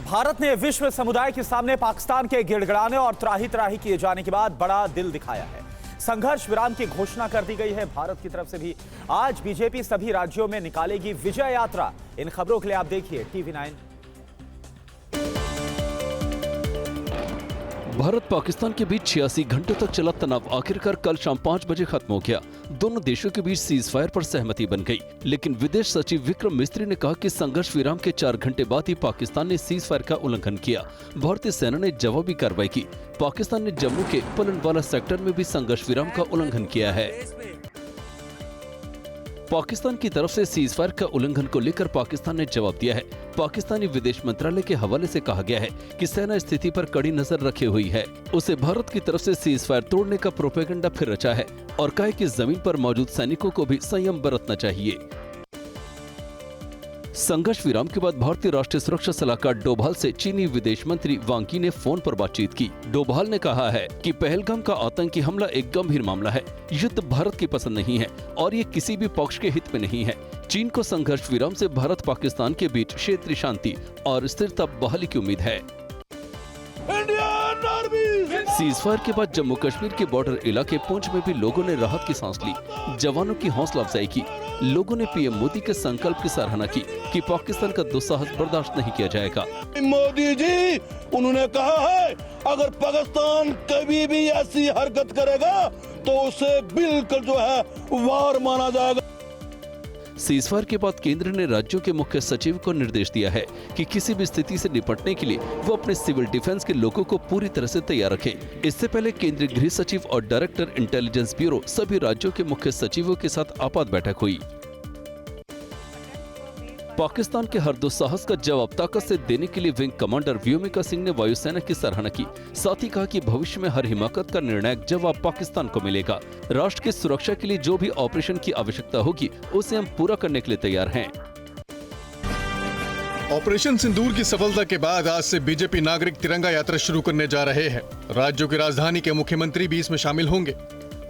भारत ने विश्व समुदाय के सामने पाकिस्तान के गिड़गिड़ाने और त्राही त्राही किए जाने के बाद बड़ा दिल दिखाया है। संघर्ष विराम की घोषणा कर दी गई है भारत की तरफ से भी। आज बीजेपी सभी राज्यों में निकालेगी विजय यात्रा। इन खबरों के लिए आप देखिए TV9। भारत पाकिस्तान के बीच 86 घंटों तक चला तनाव आखिरकार कल शाम 5 बजे खत्म हो गया। दोनों देशों के बीच सीज फायर पर सहमति बन गई, लेकिन विदेश सचिव विक्रम मिस्त्री ने कहा कि संघर्ष विराम के 4 घंटे बाद ही पाकिस्तान ने सीज फायर का उल्लंघन किया। भारतीय सेना ने जवाबी कार्रवाई की। पाकिस्तान ने जम्मू के पलनवाला सेक्टर में भी संघर्ष विराम का उल्लंघन किया है। पाकिस्तान की तरफ से सीज फायर का उल्लंघन को लेकर पाकिस्तान ने जवाब दिया है। पाकिस्तानी विदेश मंत्रालय के हवाले से कहा गया है कि सेना स्थिति पर कड़ी नजर रखे हुई है। उसे भारत की तरफ से सीज फायर तोड़ने का प्रोपेगेंडा फिर रचा है और कहा कि जमीन पर मौजूद सैनिकों को भी संयम बरतना चाहिए। संघर्ष विराम के बाद भारतीय राष्ट्रीय सुरक्षा सलाहकार डोभाल से चीनी विदेश मंत्री वांग यी ने फोन पर बातचीत की। डोभाल ने कहा है कि पहलगाम का आतंकी हमला एक गंभीर मामला है। युद्ध भारत की पसंद नहीं है और ये किसी भी पक्ष के हित में नहीं है। चीन को संघर्ष विराम से भारत पाकिस्तान के बीच क्षेत्रीय शांति और स्थिरता बहाली की उम्मीद है। सीज फायर के बाद जम्मू कश्मीर के बॉर्डर इलाके पुंछ में भी लोगों ने राहत की सांस ली। जवानों की हौसला अफजाई की। लोगों ने पीएम मोदी के संकल्प की सराहना की कि पाकिस्तान का दुस्साहस बर्दाश्त नहीं किया जाएगा। मोदी जी उन्होंने कहा है अगर पाकिस्तान कभी भी ऐसी हरकत करेगा तो उसे बिल्कुल जो है वार माना जाएगा। सीज फायर के बाद केंद्र ने राज्यों के मुख्य सचिव को निर्देश दिया है कि किसी भी स्थिति से निपटने के लिए वो अपने सिविल डिफेंस के लोगों को पूरी तरह से तैयार रखें। इससे पहले केंद्रीय गृह सचिव और डायरेक्टर इंटेलिजेंस ब्यूरो सभी राज्यों के मुख्य सचिवों के साथ आपात बैठक हुई। पाकिस्तान के हर दुस्साहस का जवाब ताकत से देने के लिए विंग कमांडर व्योमिका सिंह ने वायुसेना की सराहना की। साथ ही कहा कि भविष्य में हर हिमाकत का निर्णायक जवाब पाकिस्तान को मिलेगा। राष्ट्र की सुरक्षा के लिए जो भी ऑपरेशन की आवश्यकता होगी उसे हम पूरा करने के लिए तैयार हैं। ऑपरेशन सिंदूर की सफलता के बाद आज से बीजेपी नागरिक तिरंगा यात्रा शुरू करने जा रहे हैं। राज्यों की राजधानी के मुख्यमंत्री भी इसमें शामिल होंगे।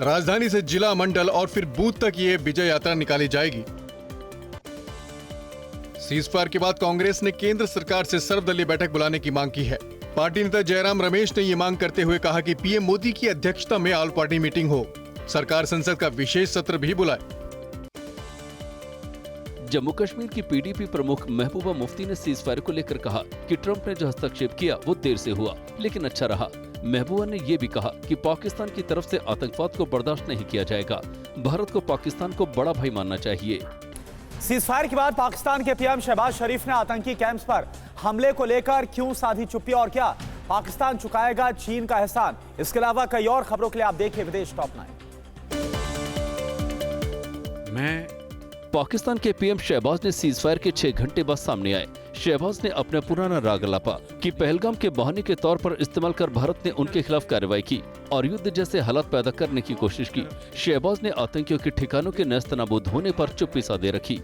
राजधानी से जिला, मंडल और फिर बूथ तक ये विजय यात्रा निकाली जाएगी। सीज फायर के बाद कांग्रेस ने केंद्र सरकार से सर्वदलीय बैठक बुलाने की मांग की है। पार्टी नेता जयराम रमेश ने ये मांग करते हुए कहा कि पीएम मोदी की अध्यक्षता में ऑल पार्टी मीटिंग हो। सरकार संसद का विशेष सत्र भी बुलाए। जम्मू कश्मीर की पीडीपी प्रमुख महबूबा मुफ्ती ने सीज फायर को लेकर कहा कि ट्रंप ने जो हस्तक्षेप किया वो देर से हुआ लेकिन अच्छा रहा। महबूबा ने ये भी कहा कि पाकिस्तान की तरफ से आतंकवाद को बर्दाश्त नहीं किया जाएगा। भारत को पाकिस्तान को बड़ा भाई मानना चाहिए। सीज फायर के बाद पाकिस्तान के पीएम शहबाज शरीफ ने आतंकी कैंप्स पर हमले को लेकर क्यों साधी चुप्पी और क्या पाकिस्तान चुकाएगा चीन का एहसान। इसके अलावा कई और खबरों के लिए आप देखिए विदेश टॉप 9। पाकिस्तान के पीएम शहबाज ने सीज फायर के 6 घंटे बाद सामने आए। शहबाज ने अपना पुराना राग लापा कि पहलगाम के बहाने के तौर पर इस्तेमाल कर भारत ने उनके खिलाफ कार्रवाई की और युद्ध जैसे हालात पैदा करने की कोशिश की। शहबाज ने आतंकियों के ठिकानों के नेस्तनाबूद होने पर चुप्पी साधे रखी।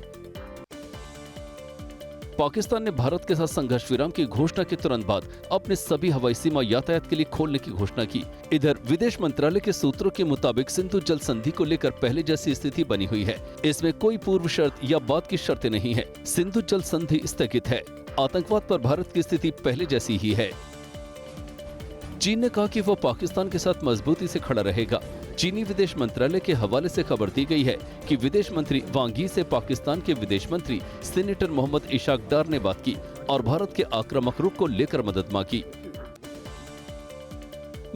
पाकिस्तान ने भारत के साथ संघर्ष विराम की घोषणा के तुरंत बाद अपने सभी हवाई सीमा यातायात के लिए खोलने की घोषणा की। इधर विदेश मंत्रालय के सूत्रों के मुताबिक सिंधु जल संधि को लेकर पहले जैसी स्थिति बनी हुई है। इसमें कोई पूर्व शर्त या बाद की शर्तें नहीं है। सिंधु जल संधि स्थगित है। आतंकवाद पर भारत की स्थिति पहले जैसी ही है। चीन ने कहा कि वो पाकिस्तान के साथ मजबूती से खड़ा रहेगा। चीनी विदेश मंत्रालय के हवाले से खबर दी गई है कि विदेश मंत्री वांग यी से पाकिस्तान के विदेश मंत्री सीनेटर मोहम्मद इशाक डार ने बात की और भारत के आक्रामक रुख को लेकर मदद मांगी।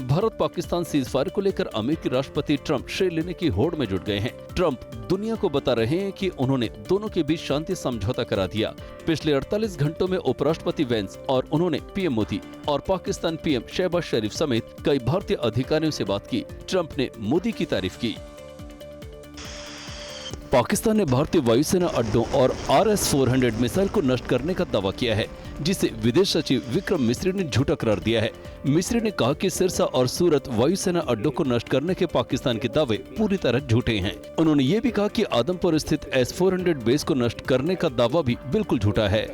भारत पाकिस्तान सीज फायर को लेकर अमेरिकी राष्ट्रपति ट्रंप श्रेय लेने की होड़ में जुट गए हैं। ट्रंप दुनिया को बता रहे हैं कि उन्होंने दोनों के बीच शांति समझौता करा दिया। पिछले 48 घंटों में उपराष्ट्रपति वेंस और उन्होंने पीएम मोदी और पाकिस्तान पीएम शहबाज शरीफ समेत कई भारतीय अधिकारियों से बात की। ट्रंप ने मोदी की तारीफ की। पाकिस्तान ने भारतीय वायुसेना अड्डों और RS-400 मिसाइल को नष्ट करने का दावा किया है, जिसे विदेश सचिव विक्रम मिस्री ने झूठा करार दिया है। मिस्री ने कहा कि सिरसा और सूरत वायुसेना अड्डों को नष्ट करने के पाकिस्तान के दावे पूरी तरह झूठे हैं। उन्होंने ये भी कहा कि आदमपुर स्थित S-400 बेस को नष्ट करने का दावा भी बिल्कुल झूठा है।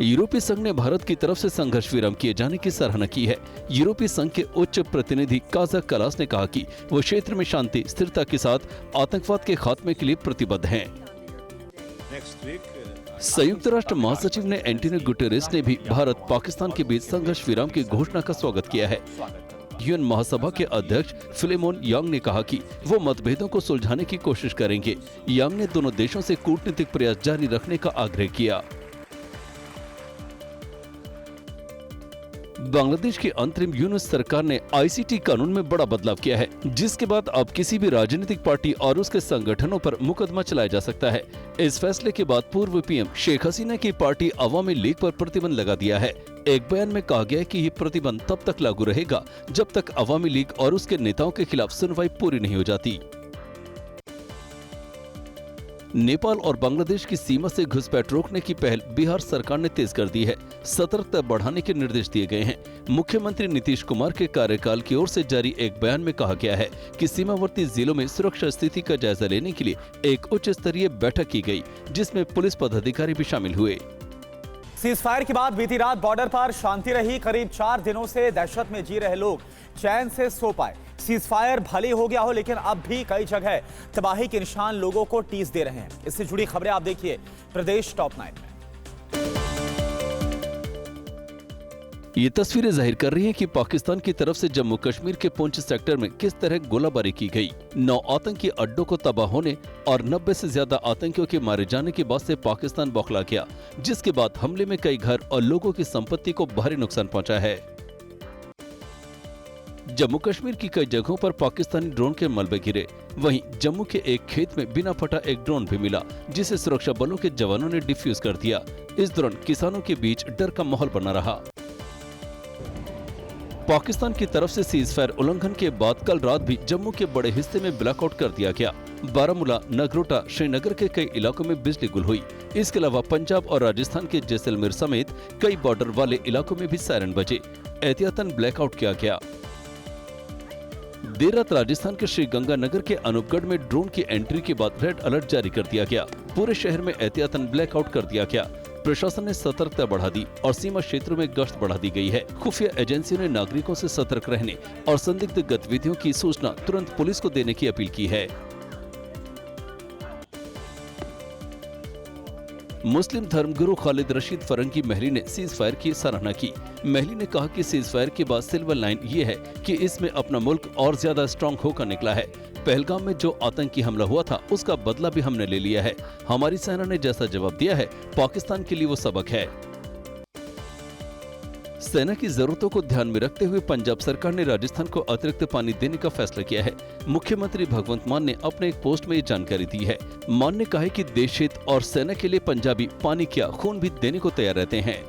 यूरोपीय संघ ने भारत की तरफ से संघर्ष विराम किए जाने की सराहना की है। यूरोपीय संघ के उच्च प्रतिनिधि काजा कलास ने कहा कि वो क्षेत्र में शांति स्थिरता के साथ आतंकवाद के खात्मे के लिए प्रतिबद्ध हैं। संयुक्त राष्ट्र महासचिव ने एंटोनियो गुटेरेस ने भी भारत पाकिस्तान के बीच संघर्ष विराम की घोषणा का स्वागत किया है। यूएन महासभा के अध्यक्ष फिलेमोन यांग ने कहा कि वो मतभेदों को सुलझाने की कोशिश करेंगे। यांग ने दोनों देशों से कूटनीतिक प्रयास जारी रखने का आग्रह किया। बांग्लादेश की अंतरिम यूनुस सरकार ने आईसीटी कानून में बड़ा बदलाव किया है, जिसके बाद अब किसी भी राजनीतिक पार्टी और उसके संगठनों पर मुकदमा चलाया जा सकता है। इस फैसले के बाद पूर्व पीएम शेख हसीना की पार्टी अवामी लीग पर प्रतिबंध लगा दिया है। एक बयान में कहा गया है कि ये प्रतिबंध तब तक लागू रहेगा जब तक अवामी लीग और उसके नेताओं के खिलाफ सुनवाई पूरी नहीं हो जाती। नेपाल और बांग्लादेश की सीमा से घुसपैठ रोकने की पहल बिहार सरकार ने तेज कर दी है। सतर्कता बढ़ाने के निर्देश दिए गए हैं। मुख्यमंत्री नीतीश कुमार के कार्यकाल की ओर से जारी एक बयान में कहा गया है कि सीमावर्ती जिलों में सुरक्षा स्थिति का जायजा लेने के लिए एक उच्च स्तरीय बैठक की गई, जिसमें पुलिस पदाधिकारी भी शामिल हुए। सीजफायर के बाद बीती रात बॉर्डर पर शांति रही। करीब 4 दिनों से दहशत में जी रहे लोग चैन से सो पाए। सीजफायर भले हो गया हो, लेकिन अब भी कई जगह तबाही के निशान लोगों को टीस दे रहे हैं। इससे जुड़ी खबरें आप देखिए प्रदेश टॉप 9 में। ये तस्वीरें जाहिर कर रही हैं कि पाकिस्तान की तरफ से जम्मू कश्मीर के पुंछ सेक्टर में किस तरह गोलाबारी की गई। 9 आतंकी अड्डों को तबाह होने और 90 से ज्यादा आतंकियों के मारे जाने के बाद से पाकिस्तान बौखला गया, जिसके बाद हमले में कई घर और लोगों की संपत्ति को भारी नुकसान पहुंचा है। जम्मू कश्मीर की कई जगहों पर पाकिस्तानी ड्रोन के मलबे गिरे। वहीं जम्मू के एक खेत में बिना फटा एक ड्रोन भी मिला, जिसे सुरक्षा बलों के जवानों ने डिफ्यूज कर दिया। इस दौरान किसानों के बीच डर का माहौल बना रहा। पाकिस्तान की तरफ से सीजफायर उल्लंघन के बाद कल रात भी जम्मू के बड़े हिस्से में ब्लैकआउट कर दिया गया। बारामूला, नगरोटा, श्रीनगर के कई इलाकों में बिजली गुल हुई। इसके अलावा पंजाब और राजस्थान के जैसलमेर समेत कई बॉर्डर वाले इलाकों में भी सायरन बजे। एहतियातन ब्लैकआउट किया गया। देर रात राजस्थान के श्रीगंगानगर के अनूपगढ़ में ड्रोन की एंट्री के बाद रेड अलर्ट जारी कर दिया गया। पूरे शहर में एहतियातन ब्लैकआउट कर दिया गया। प्रशासन ने सतर्कता बढ़ा दी और सीमा क्षेत्रों में गश्त बढ़ा दी गई है। खुफिया एजेंसियों ने नागरिकों से सतर्क रहने और संदिग्ध गतिविधियों की सूचना तुरंत पुलिस को देने की अपील की है। मुस्लिम धर्मगुरु खालिद रशीद फरंगी महली ने सीजफायर की सराहना की। महली ने कहा कि सीजफायर के बाद सिल्वर लाइन ये है कि इसमें अपना मुल्क और ज्यादा स्ट्रांग होकर निकला है। पहलगाम में जो आतंकी हमला हुआ था, उसका बदला भी हमने ले लिया है। हमारी सेना ने जैसा जवाब दिया है, पाकिस्तान के लिए वो सबक है। सेना की जरूरतों को ध्यान में रखते हुए पंजाब सरकार ने राजस्थान को अतिरिक्त पानी देने का फैसला किया है। मुख्यमंत्री भगवंत मान ने अपने एक पोस्ट में ये जानकारी दी है। मान ने कहा है कि देश हित और सेना के लिए पंजाबी पानी क्या खून भी देने को तैयार रहते हैं।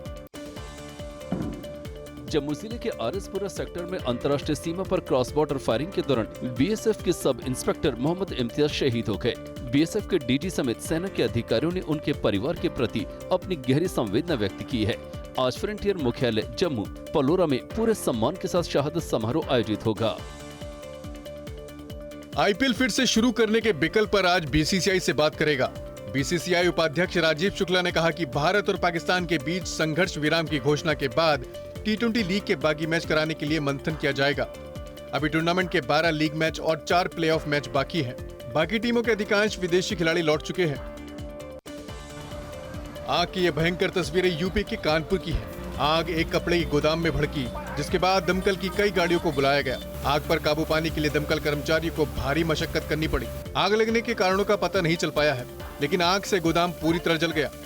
जम्मू जिले के आरएसपुरा सेक्टर में अंतर्राष्ट्रीय सीमा पर क्रॉस बॉर्डर फायरिंग के दौरान बीएसएफ के सब इंस्पेक्टर मोहम्मद इम्तियाज शहीद हो गए। बीएसएफ के डीजी समेत सेना के अधिकारियों ने उनके परिवार के प्रति अपनी गहरी संवेदना व्यक्त की है। आज फ्रंटियर मुख्यालय जम्मू पलोरा में पूरे सम्मान के साथ शहादत समारोह आयोजित होगा। आईपीएल फिर से शुरू करने के विकल्प पर आज बीसीसीआई से बात करेगा। बीसीसीआई उपाध्यक्ष राजीव शुक्ला ने कहा कि भारत और पाकिस्तान के बीच संघर्ष विराम की घोषणा के बाद टी20 लीग के बाकी मैच कराने के लिए मंथन किया जाएगा। अभी टूर्नामेंट के 12 लीग मैच और 4 प्लेऑफ मैच बाकी हैं। बाकी टीमों के अधिकांश विदेशी खिलाड़ी लौट चुके हैं। आग की यह भयंकर तस्वीरें यूपी के कानपुर की है। आग एक कपड़े की गोदाम में भड़की, जिसके बाद दमकल की कई गाड़ियों को बुलाया गया। आग पर काबू पाने के लिए दमकल कर्मचारियों को भारी मशक्कत करनी पड़ी। आग लगने के कारणों का पता नहीं चल पाया है, लेकिन आग से गोदाम पूरी तरह जल गया।